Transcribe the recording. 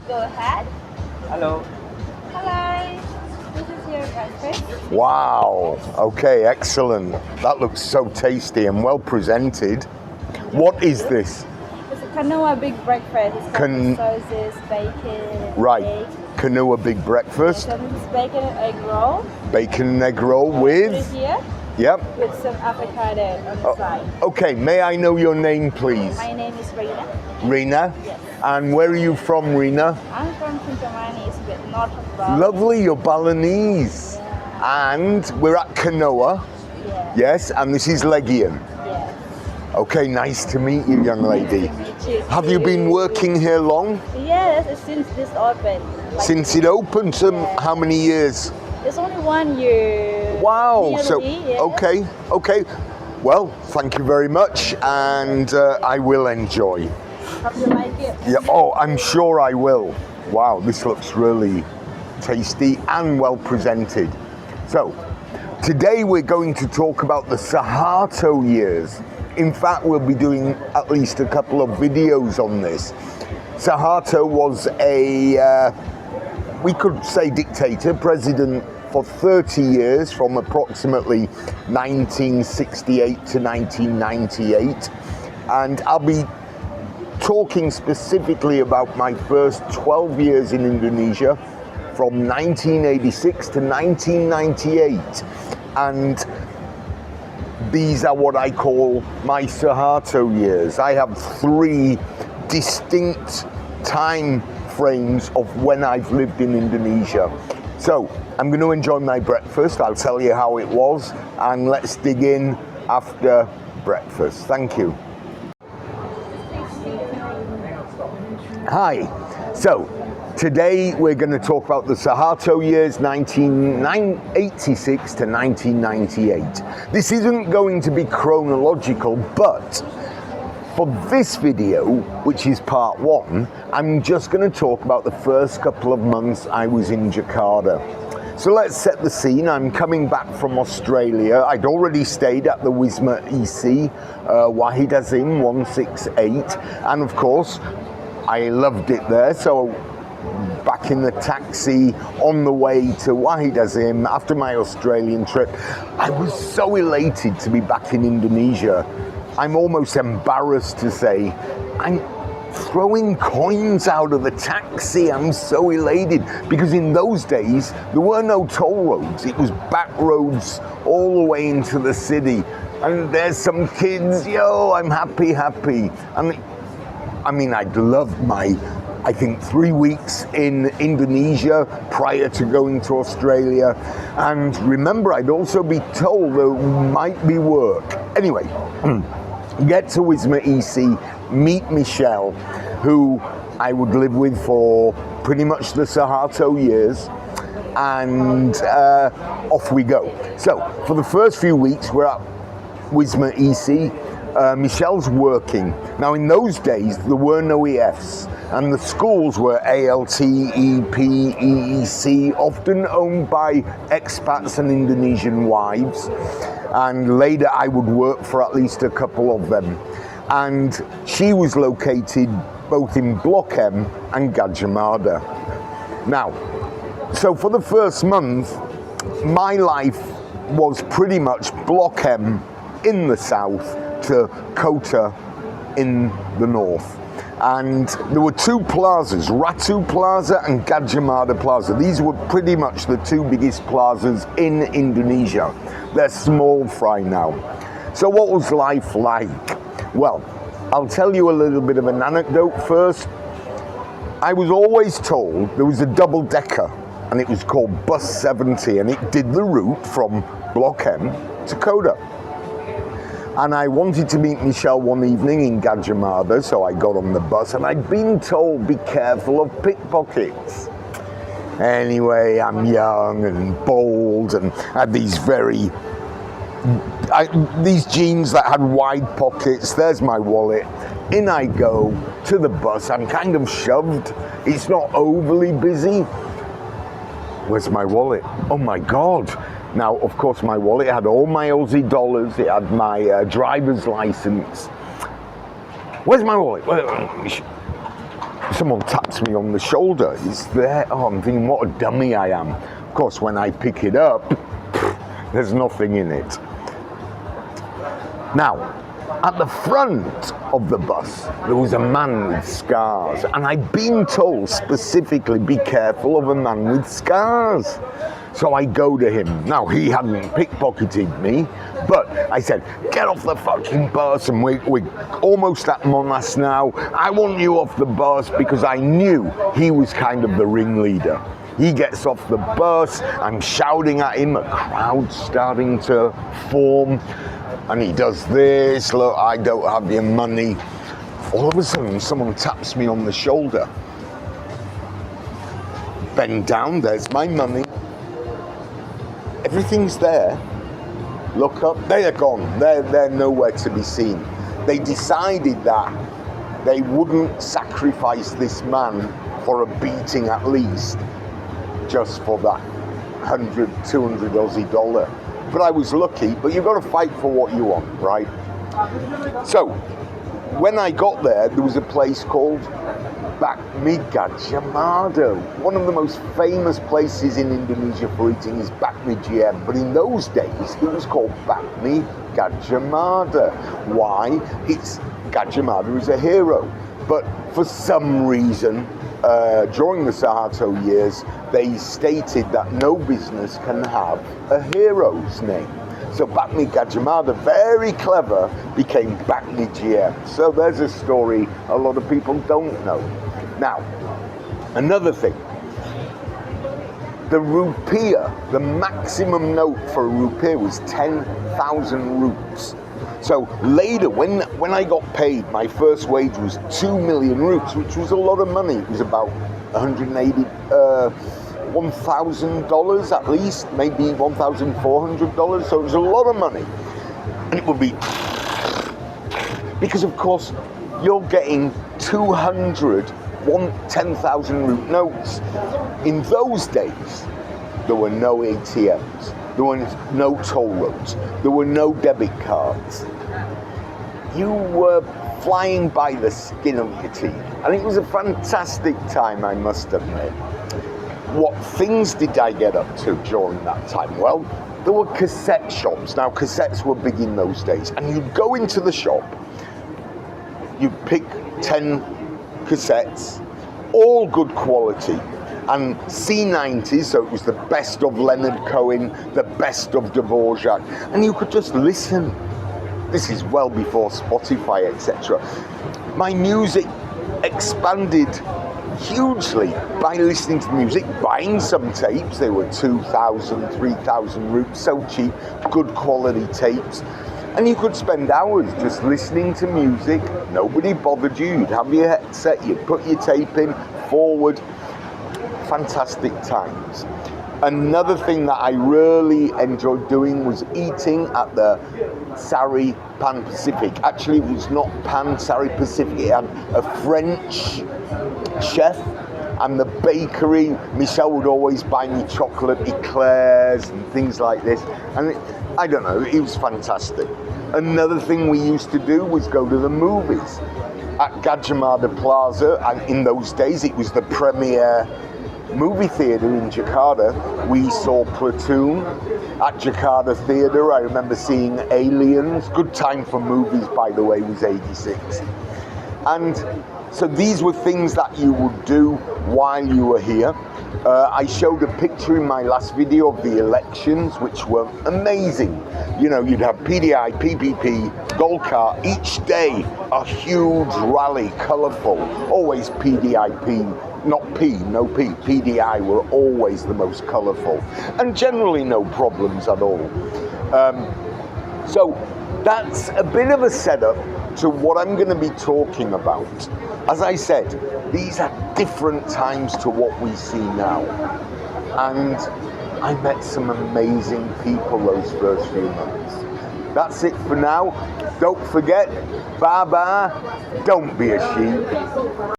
Go ahead. Hello. Hello. This is your breakfast. Wow. Okay, excellent. That looks so tasty and well presented. What is this? It's a canoa big breakfast. It's got sauces, bacon, Right. egg. Canoa big breakfast. So this is bacon and egg roll. Bacon and egg roll Put it with? here Yep. with some avocado on the side. Okay, may I know your name, please? My name is Rina. Rina? Yes. And where are you from, Rina? I'm from Kintamani. It's a bit north of Bali. Lovely, you're Balinese. Yeah. And we're at Canoa. Yeah. Yes, and this is Legion. Yes. Okay, nice to meet you, young lady. Nice to meet you. Have you been working here long? Yes, it's since this opened. Since it opened, how many years? It's only 1 year. Wow, Nearly, so, yeah. okay. Well, thank you very much, and I will enjoy. Hope you like it. Yeah, oh, I'm sure I will. Wow, this looks really tasty and well presented. So, today we're going to talk about the Soeharto years. In fact, we'll be doing at least a couple of videos on this. Soeharto was a, we could say dictator, president for 30 years, from approximately 1968 to 1998. And I'll be talking specifically about my first 12 years in Indonesia, from 1986 to 1998. And these are what I call my Soeharto years. I have 3 distinct time frames of when I've lived in Indonesia. So I'm going to enjoy my breakfast. I'll tell you how it was, and let's dig in after breakfast. Thank you. Hi. So today we're going to talk about the Soeharto years, 1986 to 1998. This isn't going to be chronological, but for this video, which is part 1, I'm just going to talk about the first couple of months I was in Jakarta. So let's set the scene. I'm coming back from Australia. I'd already stayed at the Wisma EC, Wahid Azim 168, and of course, I loved it there. So back in the taxi on the way to Wahid Azim after my Australian trip, I was so elated to be back in Indonesia. I'm almost embarrassed to say I'm throwing coins out of the taxi. I'm so elated because in those days there were no toll roads. It was back roads all the way into the city. And there's some kids, yo, I'm happy. And I mean, I'd loved my, I think, 3 weeks in Indonesia prior to going to Australia. And remember, I'd also be told there might be work. Anyway, get to Wisma EC, meet Michelle, who I would live with for pretty much the Soeharto years, and off we go. So, for the first few weeks, we're at Wisma EC. Michelle's working. Now in those days there were no EFs, and the schools were ALT, EP, EEC, often owned by expats and Indonesian wives, and later I would work for at least a couple of them. And she was located both in Block M and Gajah Mada. Now, so for the first month, my life was pretty much Block M in the south to Kota in the north. And there were 2 plazas, Ratu Plaza and Gajah Mada Plaza. These were pretty much the 2 biggest plazas in Indonesia. They're small fry now. So what was life like? Well, I'll tell you a little bit of an anecdote first. I was always told there was a double-decker, and it was called Bus 70, and it did the route from Block M to Kota. And I wanted to meet Michelle one evening in Gajah Mada, so I got on the bus, and I'd been told, be careful of pickpockets. Anyway, I'm young and bold, and had these these jeans that had wide pockets. There's my wallet. In I go to the bus. I'm kind of shoved. It's not overly busy. Where's my wallet? Oh my God. Now, of course, my wallet had all my Aussie dollars. It had my driver's license. Where's my wallet? someone taps me on the shoulder. It's there. Oh, I'm thinking, what a dummy I am. Of course, when I pick it up, there's nothing in it. Now, at the front of the bus, there was a man with scars, and I'd been told specifically, be careful of a man with scars. So I go to him. Now, he hadn't pickpocketed me, but I said, get off the fucking bus, and we're almost at Monash now. I want you off the bus, because I knew he was kind of the ringleader. He gets off the bus, I'm shouting at him, a crowd's starting to form, and he does this, look, I don't have your money. All of a sudden, someone taps me on the shoulder. Bend down, there's my money. Everything's there. Look up, they are gone. They're nowhere to be seen. They decided that they wouldn't sacrifice this man for a beating at least, just for that 100, 200 Aussie dollar. But I was lucky, but you've got to fight for what you want, right? So, when I got there, there was a place called Bakmi Gajah. One of the most famous places in Indonesia for eating is Bakmi GM, but in those days, it was called Bakmi Gajah. Why? It's Gajah Mada is a hero, but for some reason, during the Soeharto years, they stated that no business can have a hero's name. So Bakmi Gajah Mada, very clever, became Bakmi GM. So there's a story a lot of people don't know. Now, another thing, the rupiah, the maximum note for a rupiah was 10,000 rupees. So later, when I got paid, my first wage was 2 million rupees, which was a lot of money. It was about $1,000 at least, maybe $1,400. So it was a lot of money. And it would be, because of course, you're getting 10,000 root notes. In those days, there were no ATMs. There were no toll roads. There were no debit cards. You were flying by the skin of your teeth. And it was a fantastic time, I must admit. What things did I get up to during that time? Well, there were cassette shops. Now, cassettes were big in those days. And you'd go into the shop, you'd pick 10 cassettes, all good quality. And C90s, so it was the best of Leonard Cohen, the best of Dvorak, and you could just listen. This is well before Spotify, etc. My music expanded hugely by listening to music, buying some tapes. They were 2,000, 3,000 rupees, so cheap, good quality tapes. And you could spend hours just listening to music. Nobody bothered you. You'd have your headset, you'd put your tape in, forward. Fantastic times. Another thing that I really enjoyed doing was eating at the Sari Pan Pacific. Actually, it was not Pan, Sari Pacific. It had a French chef, and the bakery. Michelle would always buy me chocolate eclairs and things like this. And I don't know, it was fantastic. Another thing we used to do was go to the movies. At Gajah Mada Plaza, and in those days it was the premier movie theatre in Jakarta. We saw Platoon at Jakarta Theatre. I remember seeing Aliens. Good time for movies, by the way, was 86. And so these were things that you would do while you were here. I showed a picture in my last video of the elections, which were amazing. You know, you'd have PDI, PPP, Golkar, each day a huge rally, colourful, always PDIP, not P, no P, PDI were always the most colourful, and generally no problems at all. So that's a bit of a setup to what I'm going to be talking about. As I said, these are different times to what we see now. And I met some amazing people those first few months. That's it for now. Don't forget, bye-bye, don't be a sheep.